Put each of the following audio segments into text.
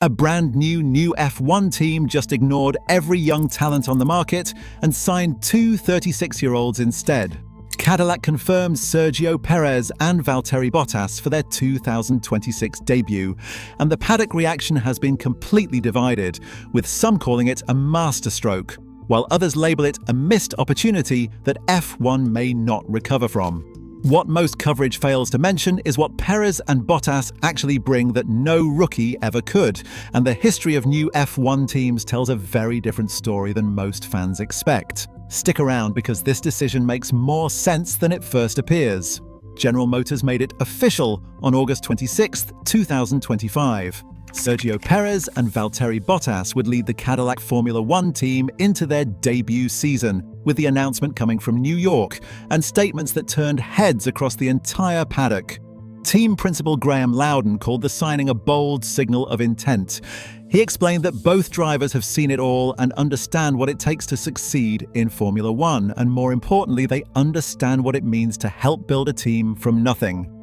A brand new F1 team just ignored every young talent on the market and signed two 36-year-olds instead. Cadillac confirmed Sergio Perez and Valtteri Bottas for their 2026 debut, and the paddock reaction has been completely divided, with some calling it a masterstroke, while others label it a missed opportunity that F1 may not recover from. What most coverage fails to mention is what Perez and Bottas actually bring that no rookie ever could, and the history of new F1 teams tells a very different story than most fans expect. Stick around because this decision makes more sense than it first appears. General Motors made it official on August 26, 2025. Sergio Perez and Valtteri Bottas would lead the Cadillac Formula One team into their debut season, with the announcement coming from New York and statements that turned heads across the entire paddock. Team principal Graham Loudon called the signing a bold signal of intent. He explained that both drivers have seen it all and understand what it takes to succeed in Formula One, and more importantly, they understand what it means to help build a team from nothing.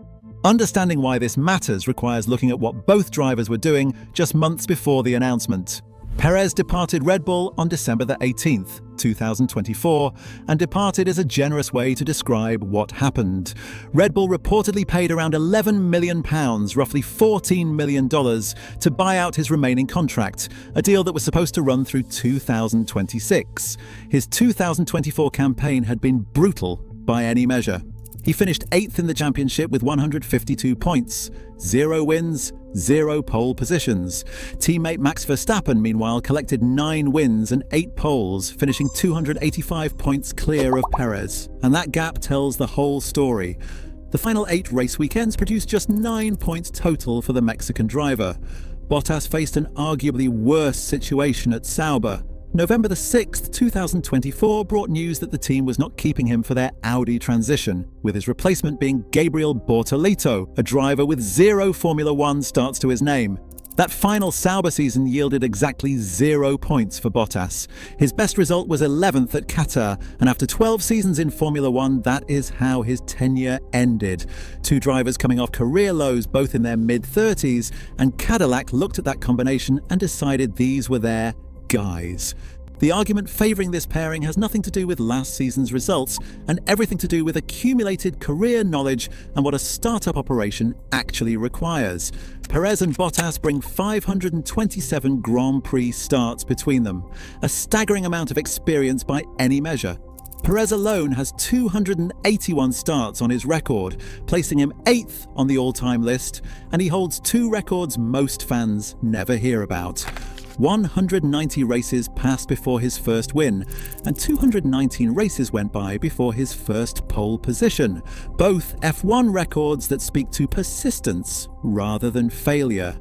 Understanding why this matters requires looking at what both drivers were doing just months before the announcement. Perez departed Red Bull on December 18th, 2024, and departed is a generous way to describe what happened. Red Bull reportedly paid around £11 million, roughly $14 million, to buy out his remaining contract, a deal that was supposed to run through 2026. His 2024 campaign had been brutal by any measure. He finished 8th in the championship with 152 points, 0 wins, 0 pole positions. Teammate Max Verstappen, meanwhile, collected 9 wins and 8 poles, finishing 285 points clear of Perez. And that gap tells the whole story. The final 8 race weekends produced just 9 points total for the Mexican driver. Bottas faced an arguably worse situation at Sauber. November 6th, 2024 brought news that the team was not keeping him for their Audi transition, with his replacement being Gabriel Bortoleto, a driver with 0 Formula One starts to his name. That final Sauber season yielded exactly 0 points for Bottas. His best result was 11th at Qatar, and after 12 seasons in Formula One, that is how his tenure ended. Two drivers coming off career lows, both in their mid-30s, and Cadillac looked at that combination and decided these were their guys. The argument favouring this pairing has nothing to do with last season's results and everything to do with accumulated career knowledge and what a startup operation actually requires. Perez and Bottas bring 527 Grand Prix starts between them, a staggering amount of experience by any measure. Perez alone has 281 starts on his record, placing him 8th on the all-time list, and he holds 2 records most fans never hear about. 190 races passed before his first win, and 219 races went by before his first pole position, both F1 records that speak to persistence rather than failure.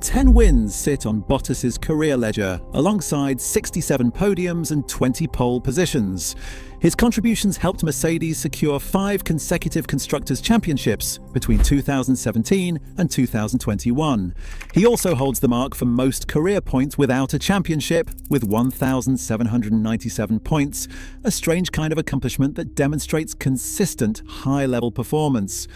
10 wins sit on Bottas's career ledger, alongside 67 podiums and 20 pole positions. His contributions helped Mercedes secure 5 consecutive Constructors' Championships between 2017 and 2021. He also holds the mark for most career points without a championship, with 1,797 points, a strange kind of accomplishment that demonstrates consistent high-level performance.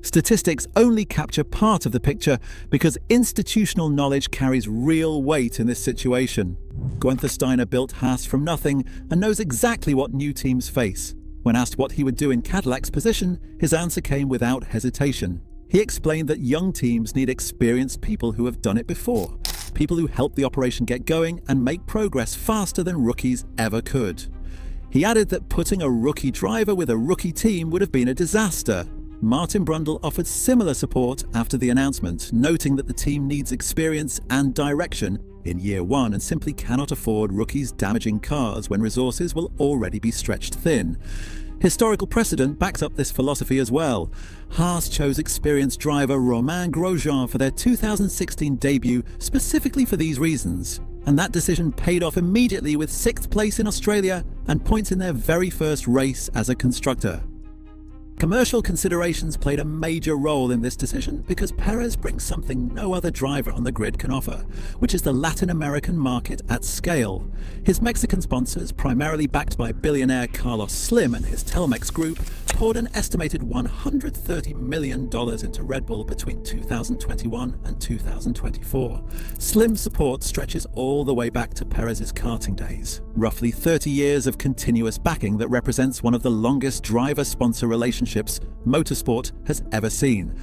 Statistics only capture part of the picture because institutional knowledge carries real weight in this situation. Guenther Steiner built Haas from nothing and knows exactly what new teams face. When asked what he would do in Cadillac's position, his answer came without hesitation. He explained that young teams need experienced people who have done it before, people who help the operation get going and make progress faster than rookies ever could. He added that putting a rookie driver with a rookie team would have been a disaster. Martin Brundle offered similar support after the announcement, noting that the team needs experience and direction in year one and simply cannot afford rookies damaging cars when resources will already be stretched thin. Historical precedent backs up this philosophy as well. Haas chose experienced driver Romain Grosjean for their 2016 debut specifically for these reasons, and that decision paid off immediately with 6th place in Australia and points in their very first race as a constructor. Commercial considerations played a major role in this decision because Perez brings something no other driver on the grid can offer, which is the Latin American market at scale. His Mexican sponsors, primarily backed by billionaire Carlos Slim and his Telmex group, poured an estimated $130 million into Red Bull between 2021 and 2024. Slim support stretches all the way back to Perez's karting days. Roughly 30 years of continuous backing that represents one of the longest driver-sponsor relationships motorsport has ever seen.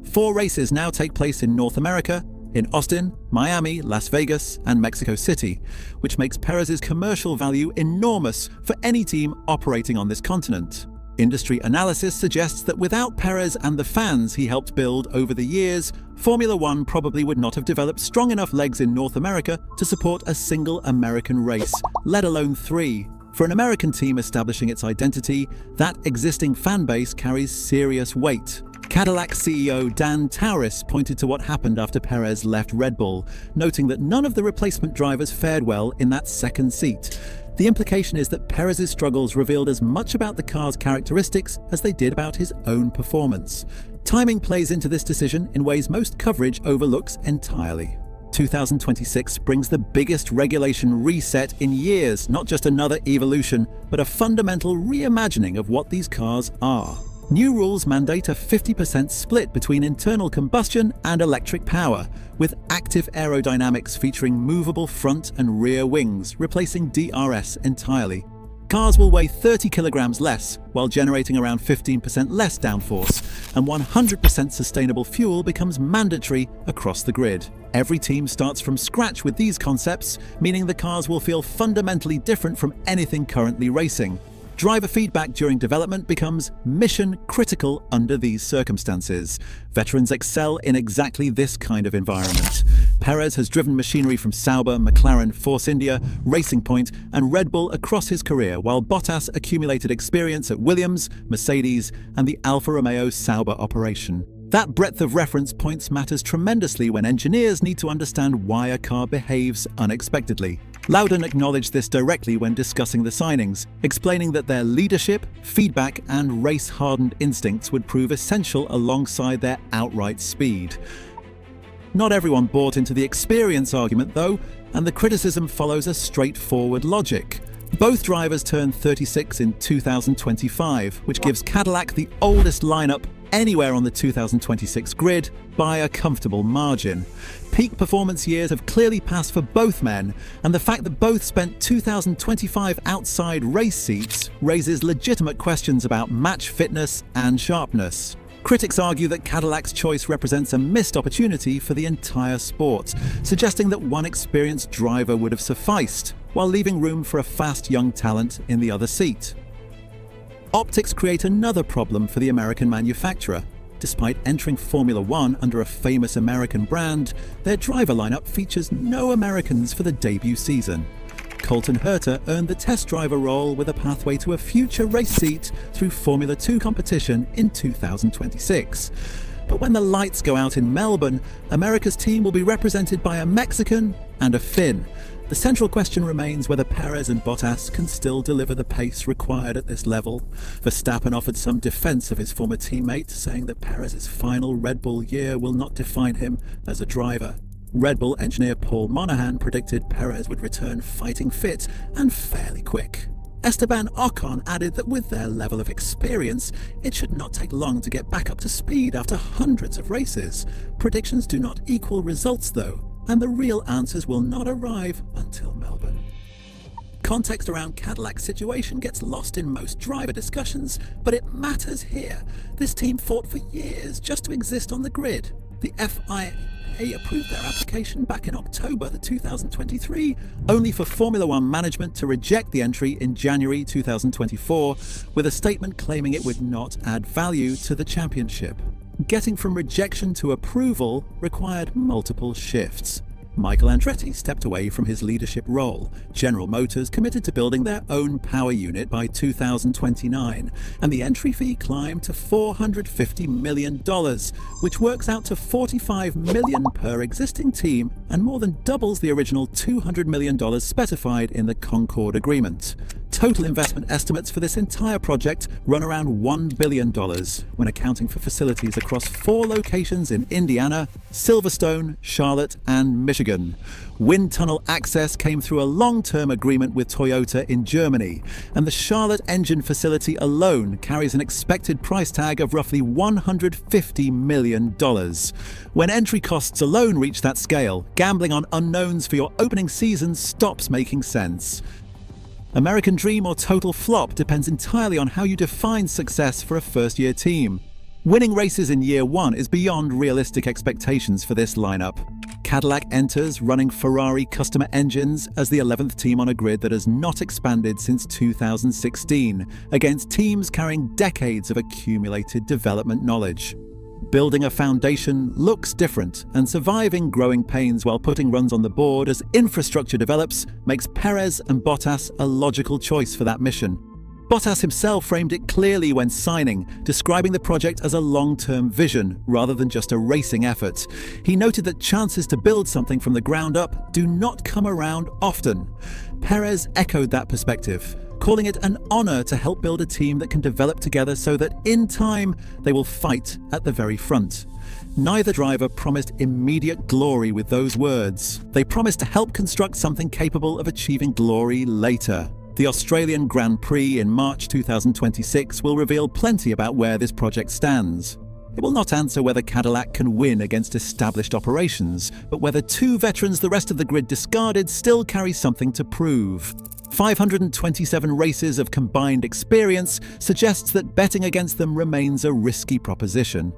4 races now take place in North America, in Austin, Miami, Las Vegas, and Mexico City, which makes Perez's commercial value enormous for any team operating on this continent. Industry analysis suggests that without Perez and the fans he helped build over the years, Formula One probably would not have developed strong enough legs in North America to support a single American race, let alone 3. For an American team establishing its identity, that existing fan base carries serious weight. Cadillac CEO Dan Tauris pointed to what happened after Perez left Red Bull, noting that none of the replacement drivers fared well in that second seat. The implication is that Perez's struggles revealed as much about the car's characteristics as they did about his own performance. Timing plays into this decision in ways most coverage overlooks entirely. 2026 brings the biggest regulation reset in years, not just another evolution, but a fundamental reimagining of what these cars are. New rules mandate a 50% split between internal combustion and electric power, with active aerodynamics featuring movable front and rear wings, replacing DRS entirely. Cars will weigh 30 kilograms less, while generating around 15% less downforce, and 100% sustainable fuel becomes mandatory across the grid. Every team starts from scratch with these concepts, meaning the cars will feel fundamentally different from anything currently racing. Driver feedback during development becomes mission critical under these circumstances. Veterans excel in exactly this kind of environment. Perez has driven machinery from Sauber, McLaren, Force India, Racing Point, and Red Bull across his career, while Bottas accumulated experience at Williams, Mercedes, and the Alfa Romeo Sauber operation. That breadth of reference points matters tremendously when engineers need to understand why a car behaves unexpectedly. Loudon acknowledged this directly when discussing the signings, explaining that their leadership, feedback, and race-hardened instincts would prove essential alongside their outright speed. Not everyone bought into the experience argument, though, and the criticism follows a straightforward logic. Both drivers turned 36 in 2025, which gives Cadillac the oldest lineup anywhere on the 2026 grid by a comfortable margin. Peak performance years have clearly passed for both men, and the fact that both spent 2025 outside race seats raises legitimate questions about match fitness and sharpness. Critics argue that Cadillac's choice represents a missed opportunity for the entire sport, suggesting that one experienced driver would have sufficed, while leaving room for a fast young talent in the other seat. Optics create another problem for the American manufacturer. Despite entering Formula One under a famous American brand, their driver lineup features no Americans for the debut season. Colton Herta earned the test driver role with a pathway to a future race seat through Formula 2 competition in 2026. But when the lights go out in Melbourne, America's team will be represented by a Mexican and a Finn. The central question remains whether Perez and Bottas can still deliver the pace required at this level. Verstappen offered some defense of his former teammate, saying that Perez's final Red Bull year will not define him as a driver. Red Bull engineer Paul Monahan predicted Perez would return fighting fit and fairly quick. Esteban Ocon added that with their level of experience, it should not take long to get back up to speed after hundreds of races. Predictions do not equal results, though, and the real answers will not arrive until Melbourne. Context around Cadillac's situation gets lost in most driver discussions, but it matters here. This team fought for years just to exist on the grid. The FIA approved their application back in October 2023, only for Formula One management to reject the entry in January 2024, with a statement claiming it would not add value to the championship. Getting from rejection to approval required multiple shifts. Michael Andretti stepped away from his leadership role. General Motors committed to building their own power unit by 2029, and the entry fee climbed to $450 million, which works out to $45 million per existing team and more than doubles the original $200 million specified in the Concord Agreement. Total investment estimates for this entire project run around $1 billion when accounting for facilities across 4 locations in Indiana, Silverstone, Charlotte, and Michigan. Wind tunnel access came through a long-term agreement with Toyota in Germany, and the Charlotte engine facility alone carries an expected price tag of roughly $150 million. When entry costs alone reach that scale, gambling on unknowns for your opening season stops making sense. American dream or total flop depends entirely on how you define success for a first-year team. Winning races in year 1 is beyond realistic expectations for this lineup. Cadillac enters running Ferrari customer engines as the 11th team on a grid that has not expanded since 2016, against teams carrying decades of accumulated development knowledge. Building a foundation looks different, and surviving growing pains while putting runs on the board as infrastructure develops makes Perez and Bottas a logical choice for that mission. Bottas himself framed it clearly when signing, describing the project as a long-term vision rather than just a racing effort. He noted that chances to build something from the ground up do not come around often. Perez echoed that perspective, calling it an honor to help build a team that can develop together so that in time they will fight at the very front. Neither driver promised immediate glory with those words. They promised to help construct something capable of achieving glory later. The Australian Grand Prix in March 2026 will reveal plenty about where this project stands. It will not answer whether Cadillac can win against established operations, but whether 2 veterans the rest of the grid discarded still carry something to prove. 527 races of combined experience suggests that betting against them remains a risky proposition.